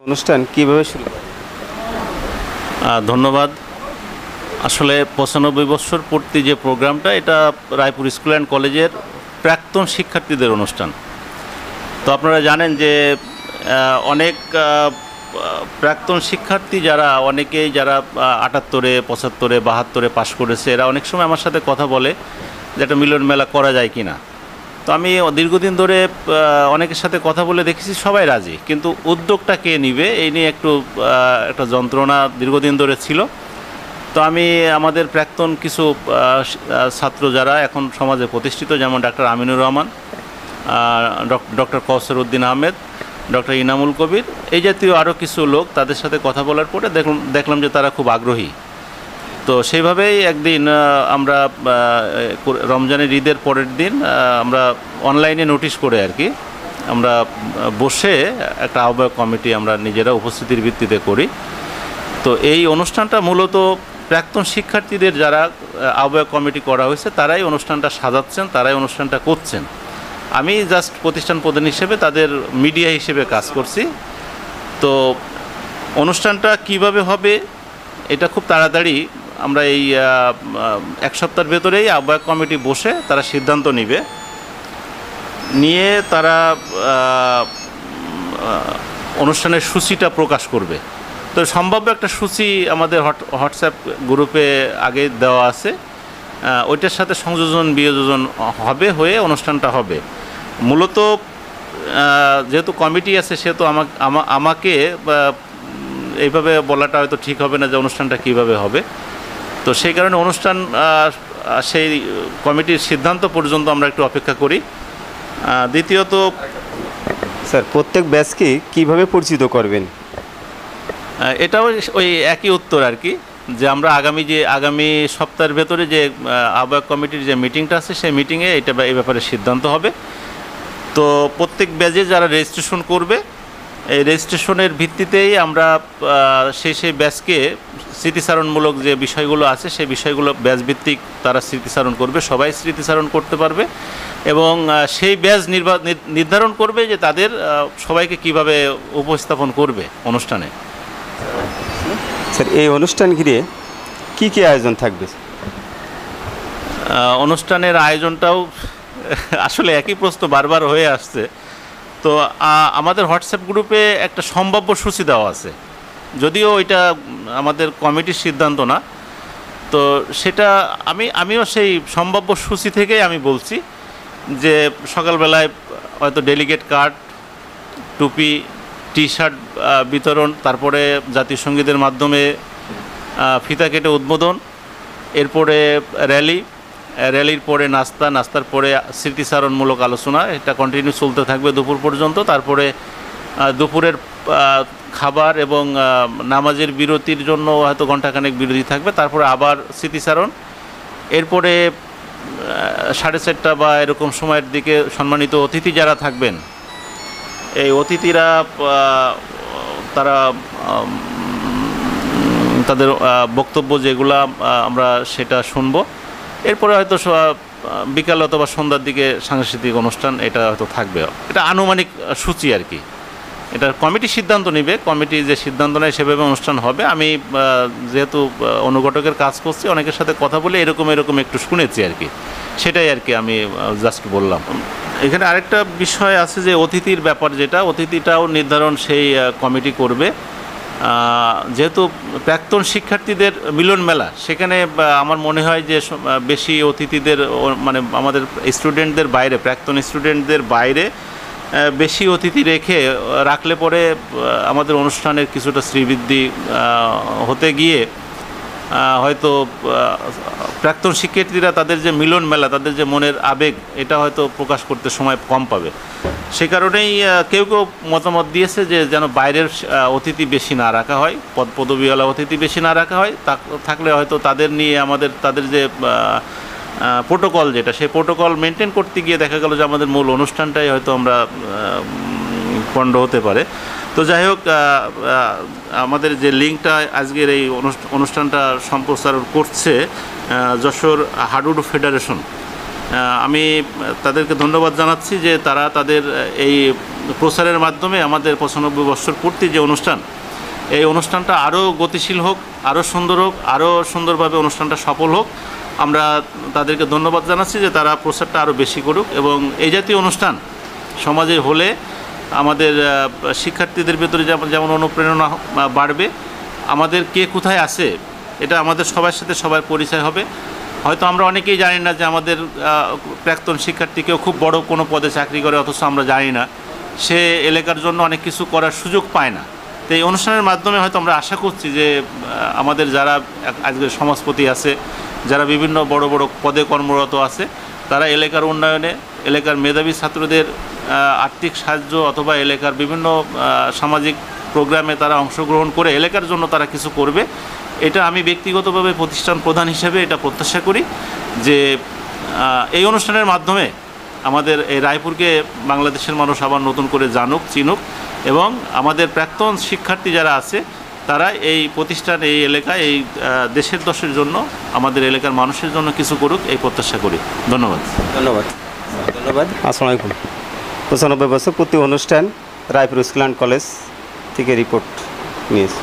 অনুষ্ঠান কিভাবে শুরু হয়? ধন্যবাদ। আসলে ৯৫ বছর পূর্তি যে প্রোগ্রামটা, এটা রায়পুর স্কুল অ্যান্ড কলেজের প্রাক্তন শিক্ষার্থীদের অনুষ্ঠান। তো আপনারা জানেন যে অনেক প্রাক্তন শিক্ষার্থী যারা অনেকেই যারা ৭৮-এ ৭৫-এ ৭২-এ পাশ করেছে, এরা অনেক সময় আমার সাথে কথা বলে যে একটা মিলন মেলা করা যায় কি না। তো আমি দীর্ঘদিন ধরে অনেকের সাথে কথা বলে দেখেছি সবাই রাজি, কিন্তু উদ্যোগটা কে নিবে এই নিয়ে একটা যন্ত্রণা দীর্ঘদিন ধরে ছিল। তো আমি আমাদের প্রাক্তন কিছু ছাত্র যারা এখন সমাজে প্রতিষ্ঠিত, যেমন ডাক্তার আমিনুর রহমান, ডক্টর কৌসর উদ্দিন আহমেদ, ডক্টর ইনামুল কবির, এই জাতীয় আরও কিছু লোক, তাদের সাথে কথা বলার পরে দেখলাম যে তারা খুব আগ্রহী। তো সেইভাবেই একদিন আমরা রমজানের ঈদের পরের দিন আমরা অনলাইনে নোটিশ করে আর কি আমরা বসে একটা আহ্বায়ক কমিটি আমরা নিজেরা উপস্থিতির ভিত্তিতে করি। তো এই অনুষ্ঠানটা মূলত প্রাক্তন শিক্ষার্থীদের যারা আহ্বায়ক কমিটি করা হয়েছে তারাই অনুষ্ঠানটা সাজাচ্ছেন, তারাই অনুষ্ঠানটা করছেন। আমি জাস্ট প্রতিষ্ঠান প্রধান হিসেবে তাদের মিডিয়া হিসেবে কাজ করছি। তো অনুষ্ঠানটা কিভাবে হবে এটা খুব তাড়াতাড়ি আমরা এই এক সপ্তাহের ভেতরেই আহ্বায়ক কমিটি বসে তারা সিদ্ধান্ত নিয়ে তারা অনুষ্ঠানের সূচিটা প্রকাশ করবে। তো সম্ভাব্য একটা সূচি আমাদের হোয়াটসঅ্যাপ গ্রুপে আগে দেওয়া আছে, ওইটার সাথে সংযোজন বিয়োজন হয়ে অনুষ্ঠানটা হবে। মূলত যেহেতু কমিটি আছে সেহেতু আমাকে এইভাবে বলাটা হয়তো ঠিক হবে না যে অনুষ্ঠানটা কিভাবে হবে। তো সেই কারণে অনুষ্ঠান সেই কমিটির সিদ্ধান্ত পর্যন্ত আমরা একটু অপেক্ষা করি। দ্বিতীয়ত স্যার, প্রত্যেক ব্যাচকে কিভাবে পরিচিত করবেন? এটাও ওই একই উত্তর আর কি, যে আমরা আগামী সপ্তাহের ভেতরে যে আহ্বায়ক কমিটির যে মিটিংটা আছে সেই মিটিংয়ে এই ব্যাপারে সিদ্ধান্ত হবে। তো প্রত্যেক ব্যাচে যারা রেজিস্ট্রেশন করবে, এই রেজিস্ট্রেশনের ভিত্তিতেই আমরা সেই ব্যাচকে স্মৃতিচারণমূলক যে বিষয়গুলো আছে সেই বিষয়গুলো ব্যাচভিত্তিক তারা স্মৃতিচারণ করবে, সবাই স্মৃতিচারণ করতে পারবে। এবং সেই ব্যাচ নির্ধারণ করবে যে তাদের সবাইকে কিভাবে উপস্থাপন করবে অনুষ্ঠানে। স্যার, এই অনুষ্ঠান ঘিরে কি আয়োজন থাকবে? অনুষ্ঠানের আয়োজনটাও আসলে একই প্রশ্ন বারবার হয়ে আসছে। তো আমাদের হোয়াটসঅ্যাপ গ্রুপে একটা সম্ভাব্য সূচি দেওয়া আছে, যদিও এটা আমাদের কমিটির সিদ্ধান্ত না। তো সেটা আমিও সেই সম্ভাব্য সূচি থেকেই আমি বলছি যে সকালবেলায় হয়তো ডেলিগেট কার্ড, টুপি, টি শার্ট বিতরণ, তারপরে জাতীয় সঙ্গীতের মাধ্যমে ফিতা কেটে উদ্বোধন, এরপরে র্যালির পরে নাস্তার পরে স্মৃতিচারণমূলক আলোচনা, এটা কন্টিনিউ চলতে থাকবে দুপুর পর্যন্ত। তারপরে দুপুরের খাবার এবং নামাজের বিরতির জন্য হয়তো ঘণ্টাখানেক বিরতি থাকবে, তারপরে আবার স্মৃতিচারণ। এরপরে 4:30 বা এরকম সময়ের দিকে সম্মানিত অতিথি যারা থাকবেন, এই অতিথিরা তারা তাদের বক্তব্য যেগুলা আমরা সেটা শুনবো। এরপরে হয়তো বিকাল অথবা সন্ধ্যার দিকে সাংস্কৃতিক অনুষ্ঠান এটা হয়তো থাকবে। এটা আনুমানিক সূচি আর কি, এটা কমিটি সিদ্ধান্ত নেবে, কমিটি যে সিদ্ধান্ত নেয় সেভাবে অনুষ্ঠান হবে। আমি যেহেতু অনুঘটকের কাজ করছি, অনেকের সাথে কথা বলে এরকম একটু শুনেছি আর কি, সেটাই আর কি আমি জাস্ট বললাম। এখানে আরেকটা বিষয় আছে যে অতিথির ব্যাপার, যেটা অতিথিটাও নির্ধারণ সেই কমিটি করবে। যেহেতু প্রাক্তন শিক্ষার্থীদের মিলন মেলা, সেখানে আমার মনে হয় যে বেশি অতিথিদের মানে আমাদের স্টুডেন্টদের বাইরে, প্রাক্তন স্টুডেন্টদের বাইরে বেশি অতিথি রাখলে পরে আমাদের অনুষ্ঠানের কিছুটা শ্রীবৃদ্ধি হতে গিয়ে হয়তো প্রাক্তন শিক্ষার্থীরা তাদের যে মিলন মেলা, তাদের যে মনের আবেগ, এটা হয়তো প্রকাশ করতে সময় কম পাবে। সে কারণেই কেউ মতামত দিয়েছে যে যেন বাইরের অতিথি বেশি না রাখা হয়, পদবিওয়ালা অতিথি বেশি না রাখা হয়। থাকলে হয়তো তাদের নিয়ে তাদের যে প্রোটোকল, যেটা সেই প্রোটোকল মেনটেন করতে গিয়ে দেখা গেল যে আমাদের মূল অনুষ্ঠানটাই হয়তো আমরা পণ্ড হতে পারে। তো যাই হোক, আমাদের যে লিঙ্কটা আজকের এই অনুষ্ঠানটা সম্প্রচার করছে যশোর হাডুডু ফেডারেশন, আমি তাদেরকে ধন্যবাদ জানাচ্ছি যে তারা তাদের এই প্রচারের মাধ্যমে আমাদের 95 বছর পূর্তি যে অনুষ্ঠান, এই অনুষ্ঠানটা আরও গতিশীল হোক, আরও সুন্দর হোক, আরও সুন্দরভাবে অনুষ্ঠানটা সফল হোক। আমরা তাদেরকে ধন্যবাদ জানাচ্ছি যে তারা প্রচারটা আরও বেশি করুক এবং এই জাতীয় অনুষ্ঠান সমাজে হলে আমাদের শিক্ষার্থীদের ভেতরে যেমন অনুপ্রেরণা বাড়বে, আমাদের কে কোথায় আছে এটা আমাদের সবার সাথে সবার পরিচয় হবে। হয়তো আমরা অনেকেই জানি না যে আমাদের প্রাক্তন শিক্ষার্থীকেও খুব বড় কোনো পদে চাকরি করে, অথচ আমরা জানি না সে এলাকার জন্য অনেক কিছু করার সুযোগ পায় না। তো এই অনুষ্ঠানের মাধ্যমে হয়তো আমরা আশা করছি যে আমাদের যারা আজকে সমাজপতি আছে, যারা বিভিন্ন বড় বড় পদে কর্মরত আছে, তারা এলাকার উন্নয়নে, এলাকার মেধাবী ছাত্রদের আর্থিক সাহায্য অথবা এলাকার বিভিন্ন সামাজিক প্রোগ্রামে তারা অংশগ্রহণ করে এলাকার জন্য তারা কিছু করবে। এটা আমি ব্যক্তিগতভাবে প্রতিষ্ঠান প্রধান হিসেবে এটা প্রত্যাশা করি যে এই অনুষ্ঠানের মাধ্যমে আমাদের এই রায়পুরকে বাংলাদেশের মানুষ আবার নতুন করে জানুক, চিনুক এবং আমাদের প্রাক্তন শিক্ষার্থী যারা আছে তারা এই প্রতিষ্ঠান, এই এলাকায়, এই দেশের দশের জন্য, আমাদের এলাকার মানুষের জন্য কিছু করুক, এই প্রত্যাশা করি। ধন্যবাদ। ধন্যবাদ। আসসালামু আলাইকুম। 95 বছর পূর্তি অনুষ্ঠান রায়পুর স্কুল অ্যান্ড কলেজ থেকে রিপোর্ট নিয়েছি।